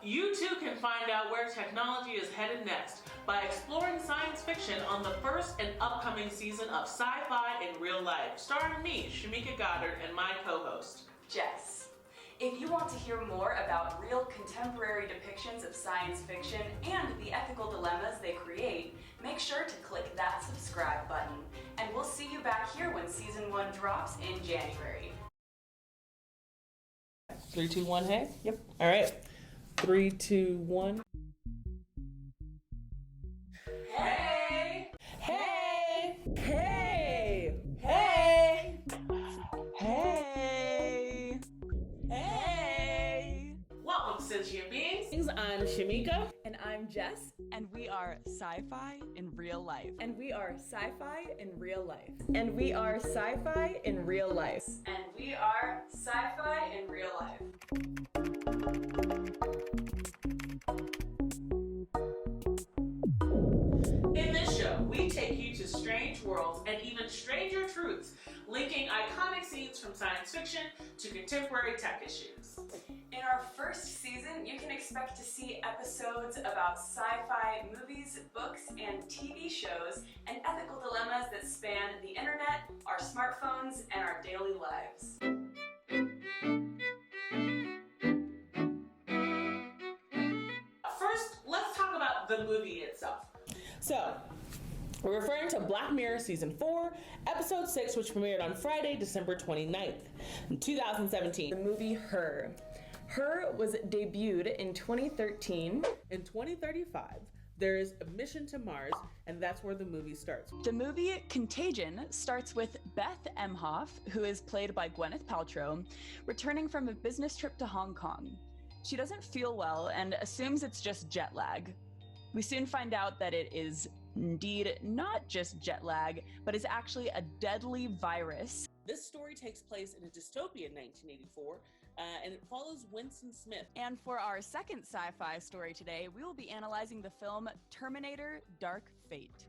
you too can find out where technology is headed next by exploring science fiction on the first and upcoming season of Sci-Fi in Real Life, starring me, Shamika Goddard, and my co-host, Jess. If you want to hear more about real contemporary depictions of science fiction and the ethical dilemmas they create, make sure to click that subscribe button. And we'll see you back here when season 1 drops in January. 3, 2, 1, hey? Yep. All right. 3, 2, 1. Hey! Hey! Hey! Hey! Hey! Hey! Welcome, sentient beings. I'm Shamika. And I'm Jess. And we are Sci-Fi in Real Life. And we are Sci-Fi in Real Life. And we are Sci-Fi in Real Life. And we are Sci-Fi in Real Life. In this show, we take you to strange worlds and even stranger truths, linking iconic scenes from science fiction to contemporary tech issues. In our first season, you can expect to see episodes about sci-fi movies, books, and TV shows, and ethical dilemmas that span the internet, our smartphones, and our daily lives. First, let's talk about the movie itself. So, we're referring to Black Mirror Season 4, Episode 6, which premiered on Friday, December 29th, in 2017. The movie Her. Her was debuted in 2013. In 2035, there is a mission to Mars, and that's where the movie starts. The movie Contagion starts with Beth Emhoff, who is played by Gwyneth Paltrow, returning from a business trip to Hong Kong. She doesn't feel well and assumes it's just jet lag. We soon find out that it is indeed not just jet lag, but is actually a deadly virus. This story takes place in a dystopia in 1984, and it follows Winston Smith. And for our second sci-fi story today, we will be analyzing the film Terminator: Dark Fate.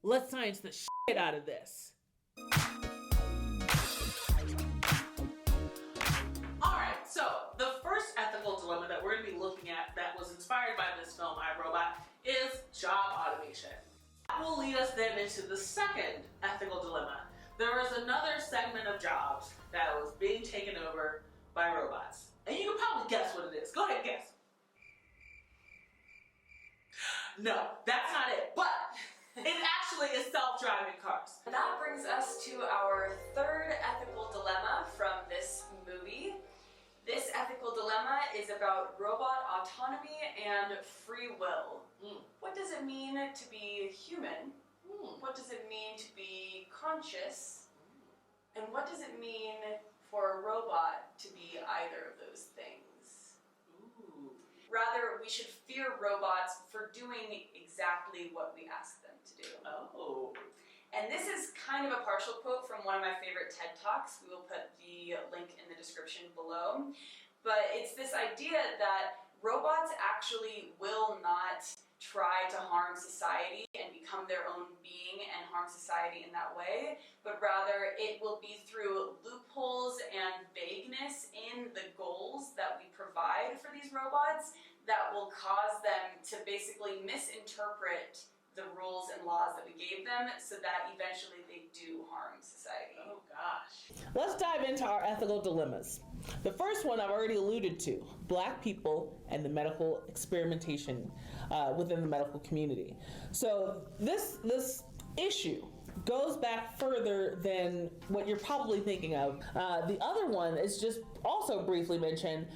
Let's science the shit out of this. Alright, so the first ethical dilemma that we're going to be looking at that was inspired by this film, iRobot, is job automation. That will lead us then into the second ethical dilemma. There is another segment of jobs that was being taken over by robots. And you can probably guess what it is. Go ahead and guess. No, that's not it. But it actually is self-driving cars. That brings us to our third ethical dilemma from this movie. This ethical dilemma is about robot autonomy and free will. What does it mean to be human? What does it mean to be conscious? And what does it mean for a robot to be either of those things? Rather, we should fear robots for doing exactly what we ask them to do. Oh. And this is kind of a partial quote from one of my favorite TED Talks. We will put the link in the description below. But it's this idea that robots actually will not try to harm society and become their own being and harm society in that way, but rather it will be through loopholes and vagueness in the goals that we provide for these robots that will cause them to basically misinterpret the rules and laws that we gave them so that eventually they do harm society. Oh gosh. Let's dive into our ethical dilemmas. The first one I've already alluded to, Black people and the medical experimentation within the medical community. So this issue goes back further than what you're probably thinking of. The other one is just also briefly mentioned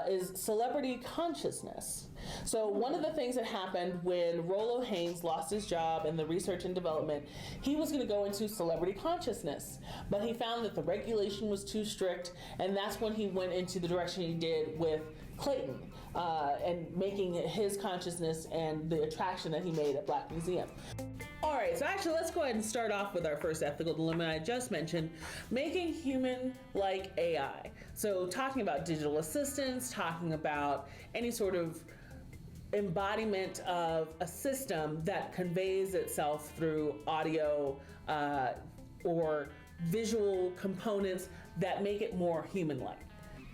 is celebrity consciousness. So one of the things that happened when Rollo Haynes lost his job in the research and development, he was going to go into celebrity consciousness, but he found that the regulation was too strict, and that's when he went into the direction he did with Clayton and making his consciousness and the attraction that he made at Black Museum. All right, so actually let's go ahead and start off with our first ethical dilemma I just mentioned, making human like AI. So talking about digital assistants, talking about any sort of embodiment of a system that conveys itself through audio or visual components that make it more human-like.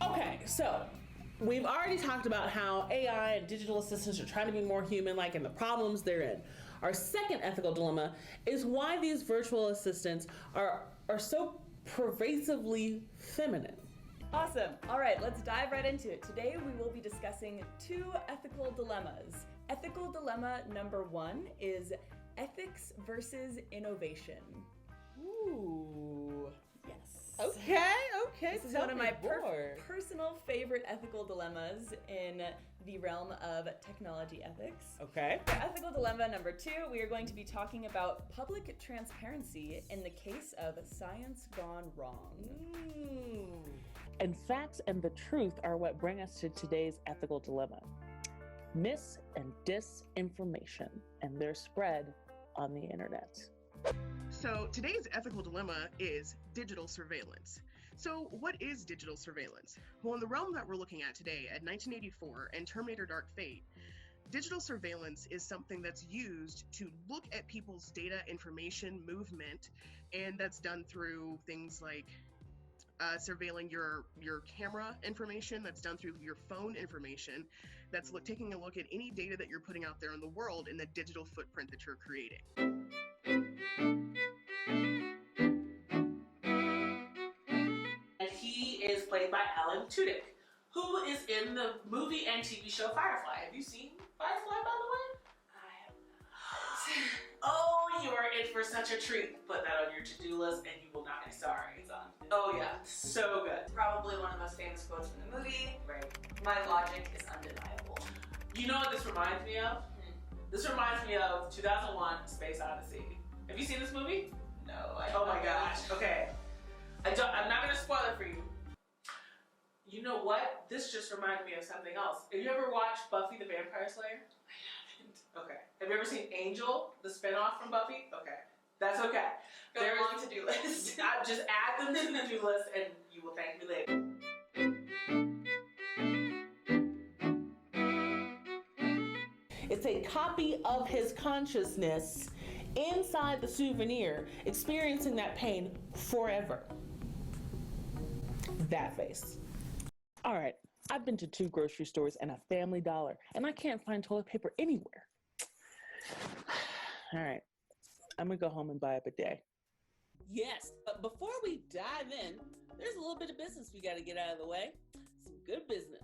Okay, so we've already talked about how AI and digital assistants are trying to be more human-like and the problems therein. Our second ethical dilemma is why these virtual assistants are so pervasively feminine. Awesome. All right, let's dive right into it. Today we will be discussing two ethical dilemmas. Ethical dilemma number 1 is ethics versus innovation. Ooh. Yes. Okay. This is one of my personal favorite ethical dilemmas in the realm of technology ethics. Okay. For ethical dilemma number 2, we are going to be talking about public transparency in the case of science gone wrong. And facts and the truth are what bring us to today's ethical dilemma. Mis and disinformation and their spread on the internet. So today's ethical dilemma is digital surveillance. So what is digital surveillance? Well, in the realm that we're looking at today, at 1984 and Terminator Dark Fate, digital surveillance is something that's used to look at people's data, information, movement, and that's done through things like surveilling your camera information, that's done through your phone information, that's taking a look at any data that you're putting out there in the world in the digital footprint that you're creating. And he is played by Alan Tudyk, who is in the movie and TV show Firefly. Have you seen Firefly, by the way? I have not. Oh, you are in for such a treat. Put that on your to-do list and you will not be sorry. It's on. Oh yeah, so good. Probably one of the most famous quotes from the movie. Right. My logic is undeniable. You know what this reminds me of? This reminds me of 2001: Space Odyssey. Have you seen this movie? No, Oh my gosh. Okay. I'm not gonna spoil it for you. You know what? This just reminded me of something else. Have you ever watched Buffy the Vampire Slayer? I haven't. Okay. Have you ever seen Angel, the spinoff from Buffy? Okay. That's okay. Got a long to-do list. I just add them to the to-do list and you will thank me later. It's a copy of his consciousness inside the souvenir, experiencing that pain forever. That face. All right, I've been to 2 grocery stores and a Family Dollar, and I can't find toilet paper anywhere. All right, I'm gonna go home and buy a bidet. Yes, but before we dive in, there's a little bit of business we gotta get out of the way. Some good business.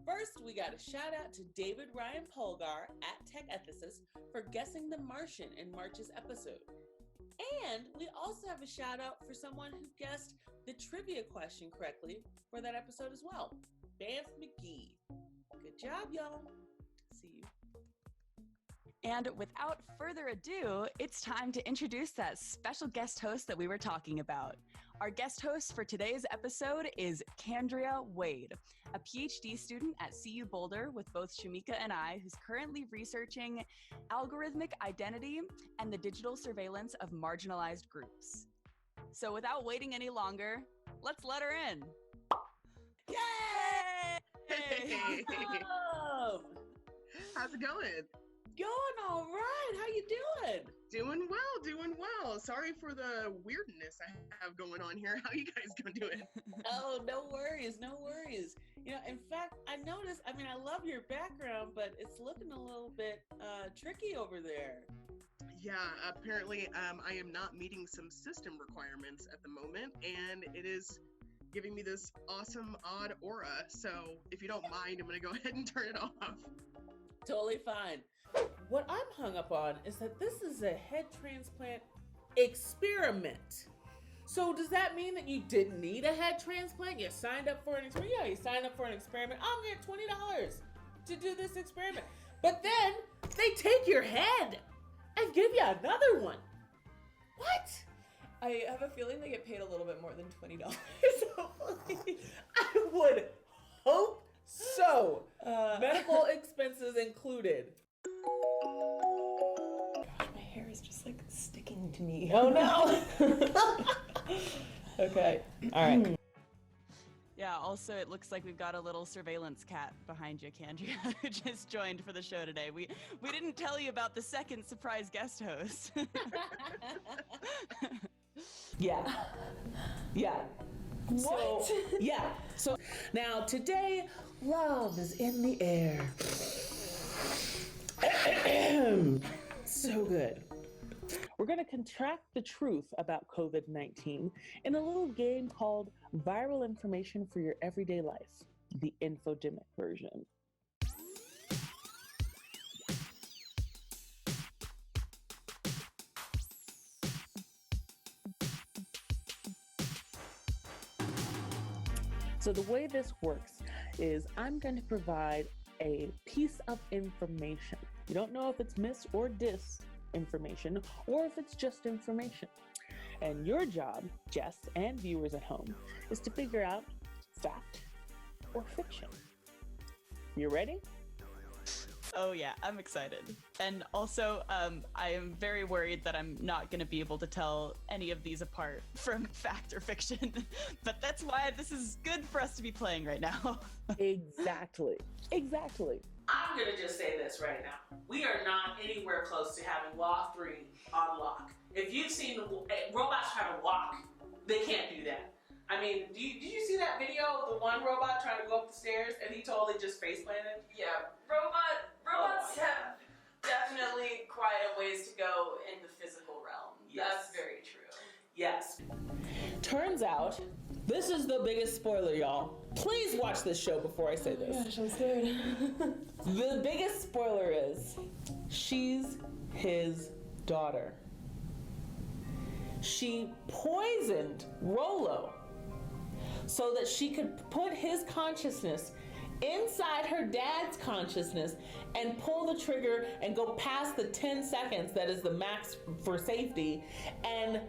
First, we got a shout out to David Ryan Polgar at Tech Ethicist for guessing the Martian in March's episode. And we also have a shout out for someone who guessed the trivia question correctly for that episode as well. Banff McGee. Good job, y'all. See you. And without further ado, it's time to introduce that special guest host that we were talking about. Our guest host for today's episode is Kandrea Wade, a PhD student at CU Boulder with both Shamika and I, who's currently researching algorithmic identity and the digital surveillance of marginalized groups. So without waiting any longer, let's let her in. Yay! Welcome. How's it going? Going all right. How you doing? Doing well. Sorry for the weirdness I have going on here. How you guys gonna do it? Oh, no worries. You know, in fact, I noticed, I love your background, but it's looking a little bit tricky over there. Yeah, apparently I am not meeting some system requirements at the moment, and it is giving me this awesome odd aura. So if you don't mind, I'm gonna go ahead and turn it off. Totally fine. What I'm hung up on is that this is a head transplant experiment. So does that mean that you didn't need a head transplant? You signed up for an experiment? Yeah, you signed up for an experiment. I'm gonna get $20 to do this experiment. But then they take your head and give you another one. What? I have a feeling they get paid a little bit more than $20. I would hope so. Medical expenses included. Gosh, my hair is just like sticking to me. Oh no. Okay. All right. Yeah, also it looks like we've got a little surveillance cat behind you, Kandrea, who just joined for the show today. We didn't tell you about the second surprise guest host. Yeah. What? So, yeah. So now today, love is in the air. So good. We're going to contract the truth about COVID-19 in a little game called Viral Information for Your Everyday Life, the infodemic version. So the way this works is I'm going to provide a piece of information. You don't know if it's mis or dis information or if it's just information. And your job, Jess and viewers at home, is to figure out fact or fiction. You ready? Oh yeah, I'm excited. And also, I am very worried that I'm not going to be able to tell any of these apart from fact or fiction. But that's why this is good for us to be playing right now. Exactly. I'm gonna just say this right now. We are not anywhere close to having Law 3 on lock. If you've seen robots try to walk, they can't do that. I mean, did you see that video of the one robot trying to go up the stairs and he totally just face planted? Yeah, robots have definitely quite a ways to go in the physical realm. Yes. That's very true. Yes. Turns out, this is the biggest spoiler, y'all. Please watch this show before I say this. Gosh, I'm scared. The biggest spoiler is she's his daughter. She poisoned Rollo so that she could put his consciousness inside her dad's consciousness and pull the trigger and go past the 10 seconds that is the max for safety and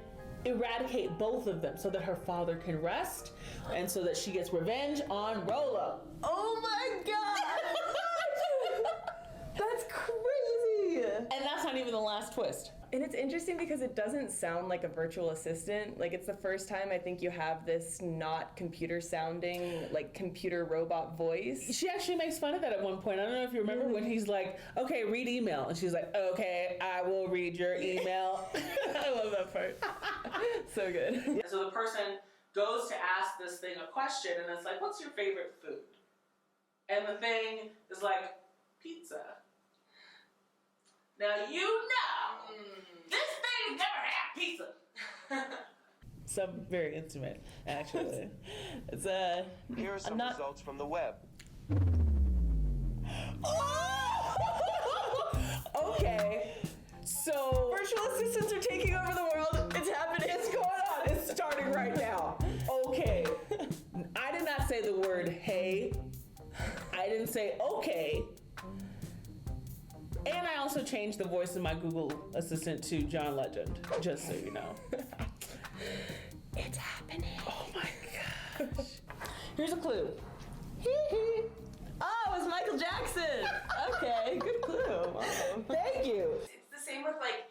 eradicate both of them so that her father can rest and so that she gets revenge on Rollo. Oh my god! That's crazy! And that's not even the last twist. And it's interesting because it doesn't sound like a virtual assistant. Like, it's the first time I think you have this not computer sounding, like, computer robot voice. She actually makes fun of that at one point. I don't know if you remember when he's like, okay, read email. And she's like, okay, I will read your email. I love that part. So good. So the person goes to ask this thing a question and it's like, what's your favorite food? And the thing is like, pizza. Now you know this thing never had pizza. So very intimate, actually. It's Here are some results from the web. Okay, so Virtual assistants are taking over the world. It's happening. it's going on. It's starting right now. Okay, I did not say the word hey. I didn't say okay. And I also changed the voice of my Google Assistant to John Legend, just so you know. It's happening. Oh my gosh. Here's a clue. Oh, it's Michael Jackson. Okay, good clue. Wow. Thank you. It's the same with like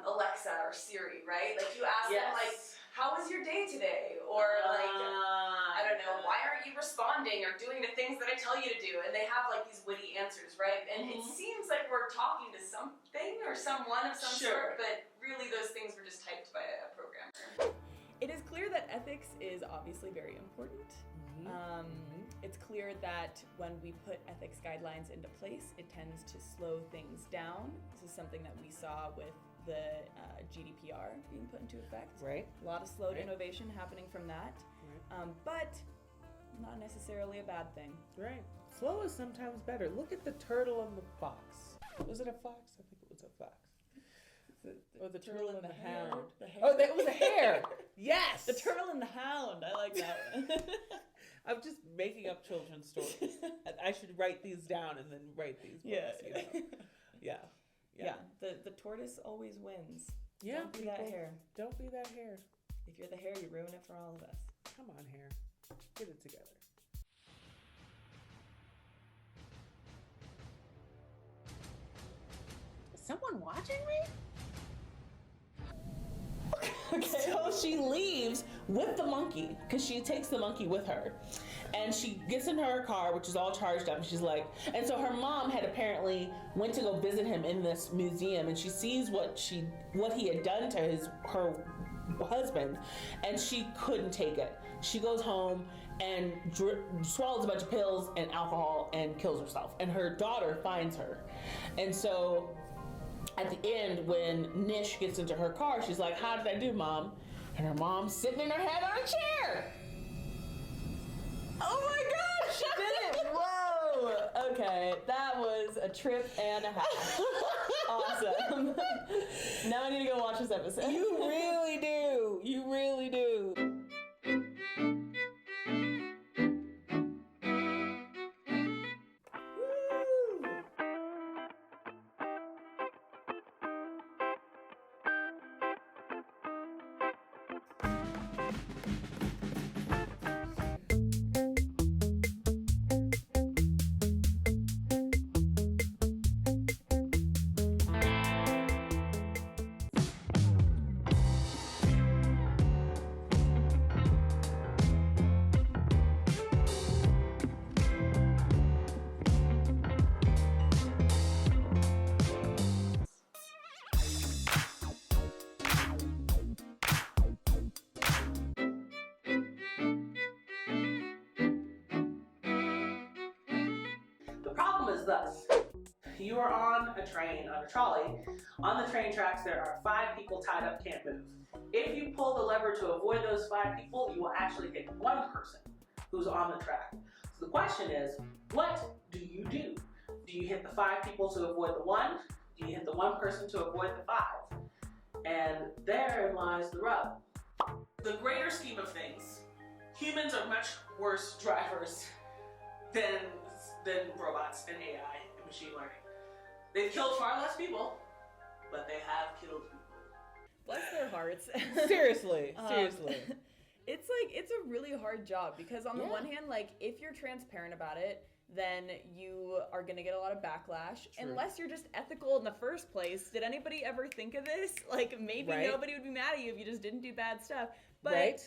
Alexa or Siri, right? Like you ask them like, how was your day today? Or like, I don't know, why aren't you responding or doing the things that I tell you to do? And they have like these witty answers, right? And it seems like we're talking to something or someone of some sort, but really those things were just typed by a programmer. It is clear that ethics is obviously very important. It's clear that when we put ethics guidelines into place, it tends to slow things down. This is something that we saw with the GDPR being put into effect. Right. A lot of slowed innovation happening from that, but not necessarily a bad thing. Right. Slow is sometimes better. Look at the turtle and the fox. Was it a fox? I think it was a fox. Or the turtle and the hound. The hare. Oh, that was a hare. Yes. The turtle and the hound. I like that one. I'm just making up children's stories. I should write these down and then write these books. You know? Yeah. The tortoise always wins. Yeah. Don't be that hare. Don't be that hare. If you're the hare, you ruin it for all of us. Come on, hare. Get it together. Is someone watching me? Okay. So she leaves with the monkey because she takes the monkey with her. And she gets into her car, which is all charged up, and she's like, and so her mom had apparently went to go visit him in this museum, and she sees what he had done to her husband, and she couldn't take it. She goes home and swallows a bunch of pills and alcohol and kills herself. And her daughter finds her. And so at the end, when Nish gets into her car, she's like, how did I do, Mom? And her mom's sitting in her head on a chair. Oh my gosh, she did it! Whoa! Okay, that was a trip and a half. Awesome. Now I need to go watch this episode. You really do. You really do. Thus, you are on a train, on a trolley. On the train tracks, there are 5 people tied up, can't move. If you pull the lever to avoid those 5 people, you will actually hit one person who's on the track. So the question is, what do you do? Do you hit the 5 people to avoid the 1? Do you hit the 1 person to avoid the 5? And therein lies the rub. The greater scheme of things, humans are much worse drivers than robots and AI and machine learning. They've killed far less people, but they have killed people. Bless their hearts. Seriously. It's a really hard job because on the one hand, like, if you're transparent about it, then you are going to get a lot of backlash. True. Unless you're just ethical in the first place. Did anybody ever think of this? Like, maybe nobody would be mad at you if you just didn't do bad stuff. But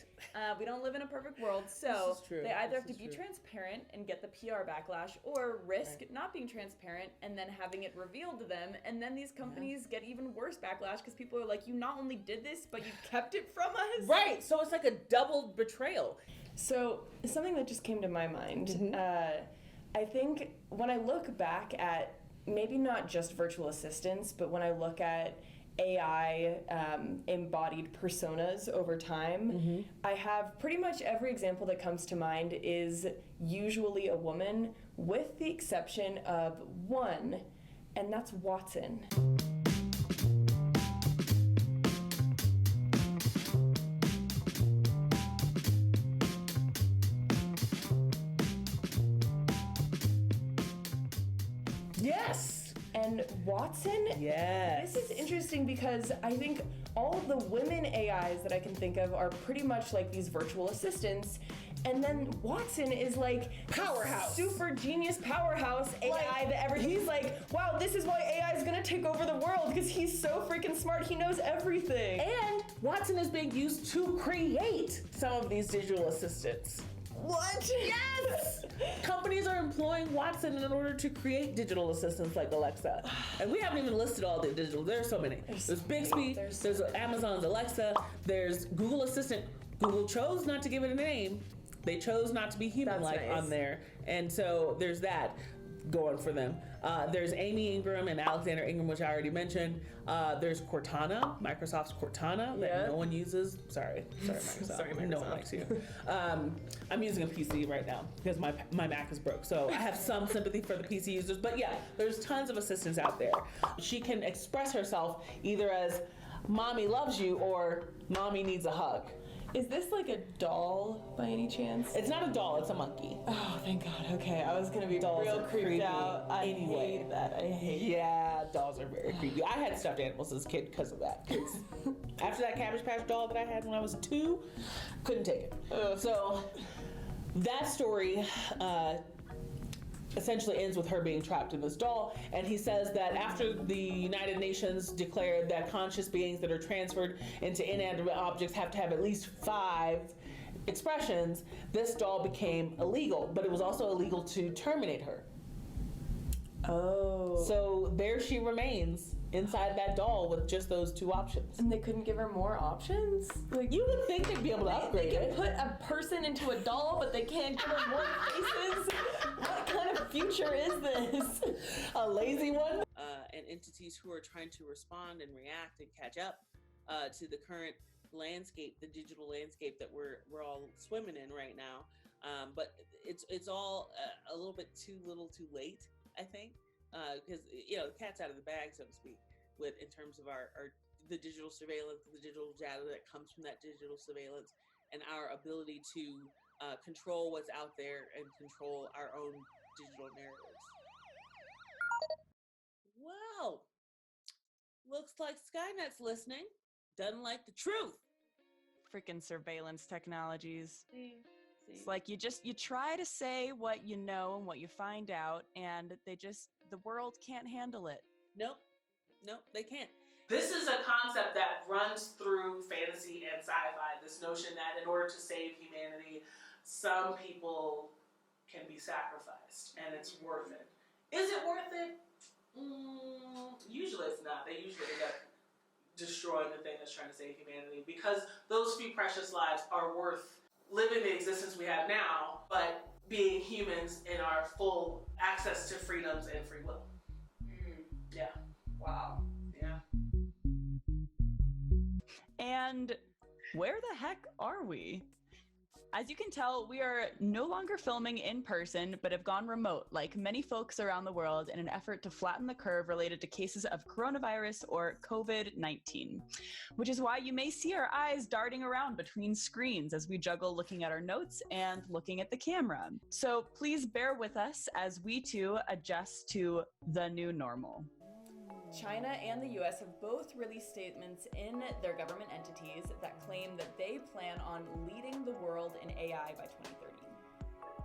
we don't live in a perfect world, so they either have to be transparent and get the PR backlash, or risk not being transparent and then having it revealed to them, and then these companies get even worse backlash because people are like, you not only did this, but you kept it from us. Right, so it's like a double betrayal. So something that just came to my mind, I think when I look back at maybe not just virtual assistants, but when I look at AI embodied personas over time, I have pretty much every example that comes to mind is usually a woman, with the exception of one, and that's Watson. Yes. And Watson, yes. This is interesting because I think all of the women AIs that I can think of are pretty much like these virtual assistants. And then Watson is like powerhouse, super genius powerhouse AI that everybody's like, wow, this is why AI is gonna take over the world because he's so freaking smart. He knows everything. And Watson is being used to create some of these digital assistants. What? Yes! Companies are employing Watson in order to create digital assistants like Alexa. And we haven't even listed all the digital. There's so many. There's Bixby, there's Amazon's Alexa, there's Google Assistant. Google chose not to give it a name. They chose not to be human-like on there. And so there's that going for them. There's Amy Ingram and Alexander Ingram, which I already mentioned. There's Cortana, Microsoft's Cortana, that no one uses. Sorry, Microsoft. Sorry, Microsoft. No one likes you. I'm using a PC right now because my Mac is broke. So I have some sympathy for the PC users. But yeah, there's tons of assistants out there. She can express herself either as mommy loves you or mommy needs a hug. Is this like a doll by any chance? It's not a doll, it's a monkey. Oh, thank God. Okay, I was gonna be Dolls real are creeped creepy. out. I hate that. I hate Yeah, dolls are very creepy. I had stuffed animals as a kid because of that. After that Cabbage Patch doll that I had when I was 2, couldn't take it. So that story essentially ends with her being trapped in this doll, and he says that after the United Nations declared that conscious beings that are transferred into inanimate objects have to have at least 5 expressions, this doll became illegal, but it was also illegal to terminate her. Oh. So there she remains inside that doll with just those two options. And they couldn't give her more options? Like, You would think they'd be able to upgrade they can it. put a person into a doll, but they can't give her more faces? What kind of future is this? A lazy one? And entities who are trying to respond and react and catch up to the current landscape, the digital landscape that we're all swimming in right now. But it's all a little bit too little too late, I think, because the cat's out of the bag, so to speak, in terms of the digital surveillance, the digital data that comes from that digital surveillance, and our ability to control what's out there and control our own digital narratives. Well, looks like Skynet's listening. Doesn't like the truth. Freaking surveillance technologies. See? It's like you try to say what you know and what you find out, and the world can't handle it. Nope, they can't. This is a concept that runs through fantasy and sci-fi, this notion that in order to save humanity, some people can be sacrificed, and it's worth it. Is it worth it? Usually it's not. They usually end up destroying the thing that's trying to save humanity, because those few precious lives are worth living the existence we have now, but being humans in our full access to freedoms and free will. Yeah. Wow. Yeah. And where the heck are we? As you can tell, we are no longer filming in person, but have gone remote, like many folks around the world, in an effort to flatten the curve related to cases of coronavirus or COVID-19, which is why you may see our eyes darting around between screens as we juggle looking at our notes and looking at the camera. So please bear with us as we too adjust to the new normal. China and the US have both released statements in their government entities that claim that they plan on leading the world in AI by 2030.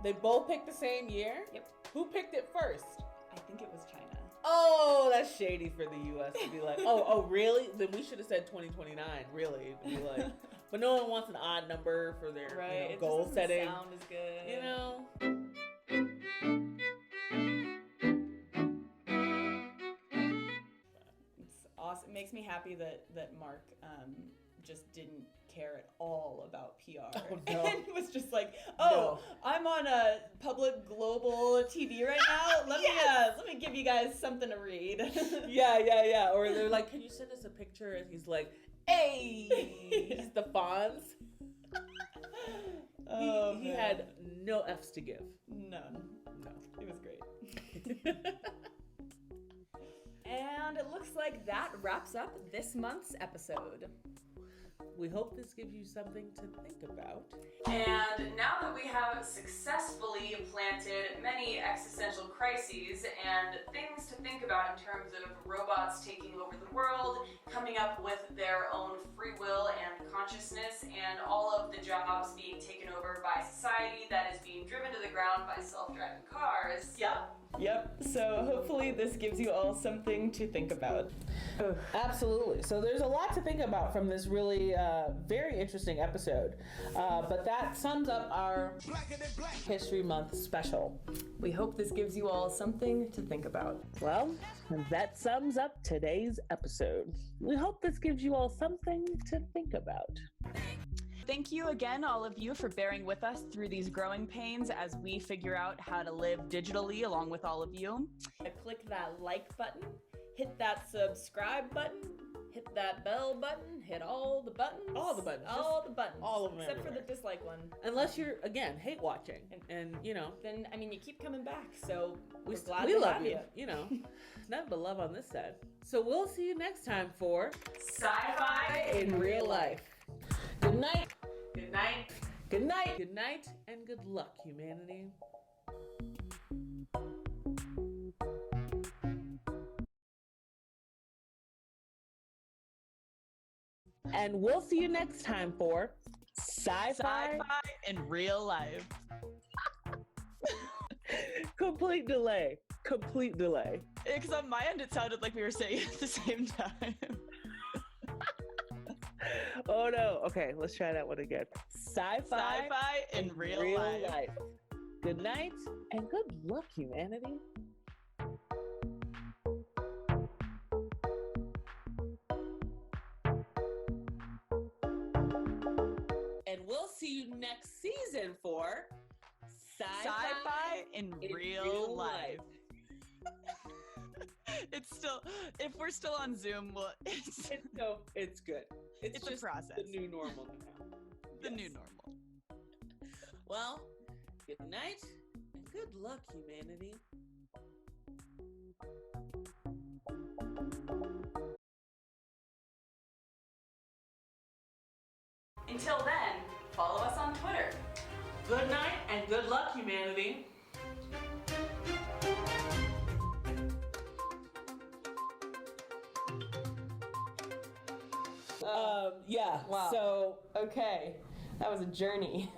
They both picked the same year? Yep. Who picked it first? I think it was China. Oh, that's shady for the U.S. to be like, oh, really? Then we should have said 2029, really. To be like, but no one wants an odd number for their Right. goal It setting. sound as good. It's awesome. It makes me happy that Mark just didn't care at all about PR. Oh, no. And was just like, No. I'm on a public global TV right now. Let me give you guys something to read. Yeah. Or they're like, can you send us a picture? And he's like, hey, he's the Fonz. He had no F's to give. None. No. It was great. And it looks like that wraps up this month's episode. We hope this gives you something to think about. And now that we have successfully planted many existential crises and things to think about in terms of robots taking over the world, coming up with their own free will and consciousness, and all of the jobs being taken over by society that is being driven to the ground by self-driving cars. Yep. So hopefully this gives you all something to think about. Absolutely. So there's a lot to think about from this really very interesting episode. But that sums up our History Month special. We hope this gives you all something to think about. Well, that sums up today's episode. We hope this gives you all something to think about. Thank you again, all of you, for bearing with us through these growing pains as we figure out how to live digitally along with all of you. Click that like button, hit that subscribe button, hit that bell button, hit all the buttons. All the buttons. All the buttons. all of them Except everywhere. for the dislike one. Unless you're, again, hate watching. And Then, you keep coming back, so we're glad we to love have you. Nothing but love on this side. So we'll see you next time for Sci-fi In Real Life. Good night. Good night. Good night. Good night and good luck, humanity. And we'll see you next time for Sci-Fi. Sci-fi in real life. Complete delay. Because on my end, it sounded like we were saying it at the same time. Oh no. Okay, let's try that one again. Sci-fi in real life. Good night and good luck, humanity. And we'll see you next season for Sci-fi in real life. It's still, if we're still on Zoom, well, it's good. It's a just process. The new normal now. The new normal. Well, good night and good luck, humanity. Until then, follow us on Twitter. Good night and good luck, humanity. Yeah. Wow. So Okay, that was a journey.